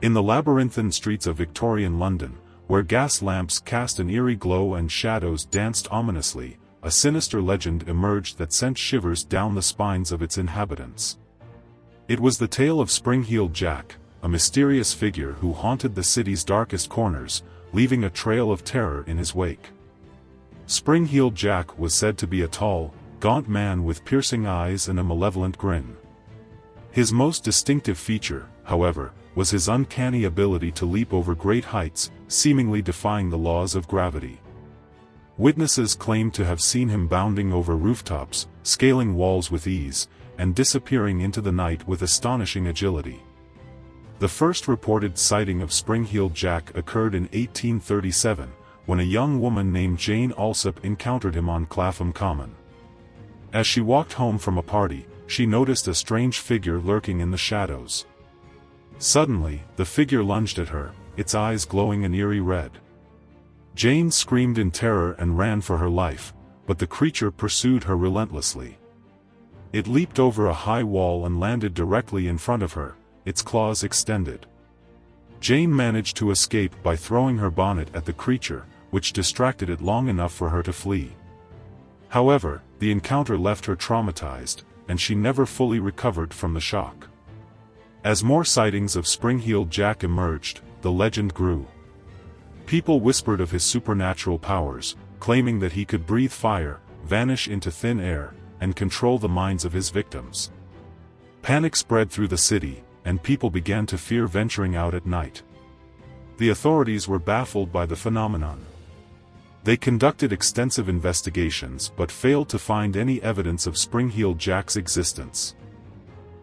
In the labyrinthine streets of Victorian London, where gas lamps cast an eerie glow and shadows danced ominously, a sinister legend emerged that sent shivers down the spines of its inhabitants. It was the tale of Spring-Heeled Jack, a mysterious figure who haunted the city's darkest corners, leaving a trail of terror in his wake. Spring-Heeled Jack was said to be a tall, gaunt man with piercing eyes and a malevolent grin. His most distinctive feature, however, was his uncanny ability to leap over great heights, seemingly defying the laws of gravity. Witnesses claimed to have seen him bounding over rooftops, scaling walls with ease, and disappearing into the night with astonishing agility. The first reported sighting of Spring-Heeled Jack occurred in 1837, when a young woman named Jane Alsop encountered him on Clapham Common. As she walked home from a party, she noticed a strange figure lurking in the shadows. Suddenly, the figure lunged at her, its eyes glowing an eerie red. Jane screamed in terror and ran for her life, but the creature pursued her relentlessly. It leaped over a high wall and landed directly in front of her, its claws extended. Jane managed to escape by throwing her bonnet at the creature, which distracted it long enough for her to flee. However, the encounter left her traumatized, and she never fully recovered from the shock. As more sightings of Spring-Heeled Jack emerged, the legend grew. People whispered of his supernatural powers, claiming that he could breathe fire, vanish into thin air, and control the minds of his victims. Panic spread through the city, and people began to fear venturing out at night. The authorities were baffled by the phenomenon. They conducted extensive investigations but failed to find any evidence of Spring-Heeled Jack's existence.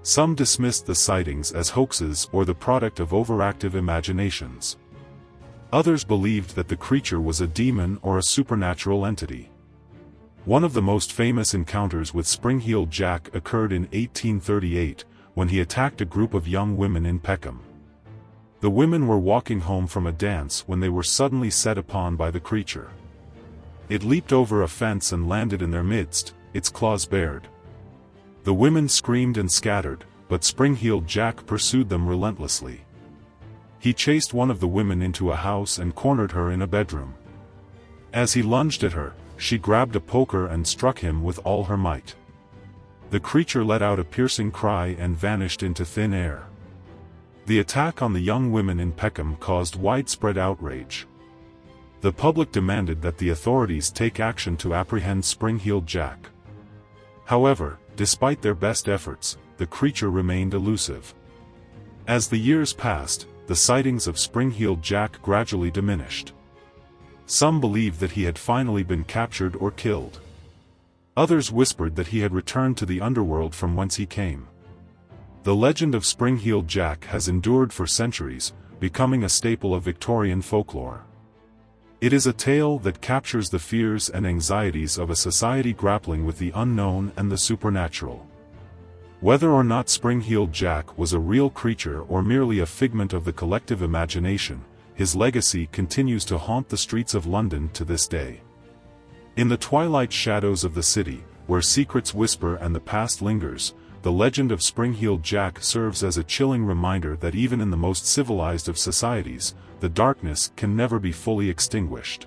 Some dismissed the sightings as hoaxes or the product of overactive imaginations. Others believed that the creature was a demon or a supernatural entity. One of the most famous encounters with Spring-Heeled Jack occurred in 1838, when he attacked a group of young women in Peckham. The women were walking home from a dance when they were suddenly set upon by the creature. It leaped over a fence and landed in their midst, its claws bared. The women screamed and scattered, but Spring-Heeled Jack pursued them relentlessly. He chased one of the women into a house and cornered her in a bedroom. As he lunged at her, she grabbed a poker and struck him with all her might. The creature let out a piercing cry and vanished into thin air. The attack on the young women in Peckham caused widespread outrage. The public demanded that the authorities take action to apprehend Spring-Heeled Jack. However, despite their best efforts, the creature remained elusive. As the years passed, the sightings of Spring-Heeled Jack gradually diminished. Some believed that he had finally been captured or killed. Others whispered that he had returned to the underworld from whence he came. The legend of Spring-Heeled Jack has endured for centuries, becoming a staple of Victorian folklore. It is a tale that captures the fears and anxieties of a society grappling with the unknown and the supernatural. Whether or not Spring-Heeled Jack was a real creature or merely a figment of the collective imagination, his legacy continues to haunt the streets of London to this day. In the twilight shadows of the city, where secrets whisper and the past lingers, the legend of Spring-Heeled Jack serves as a chilling reminder that even in the most civilized of societies, the darkness can never be fully extinguished.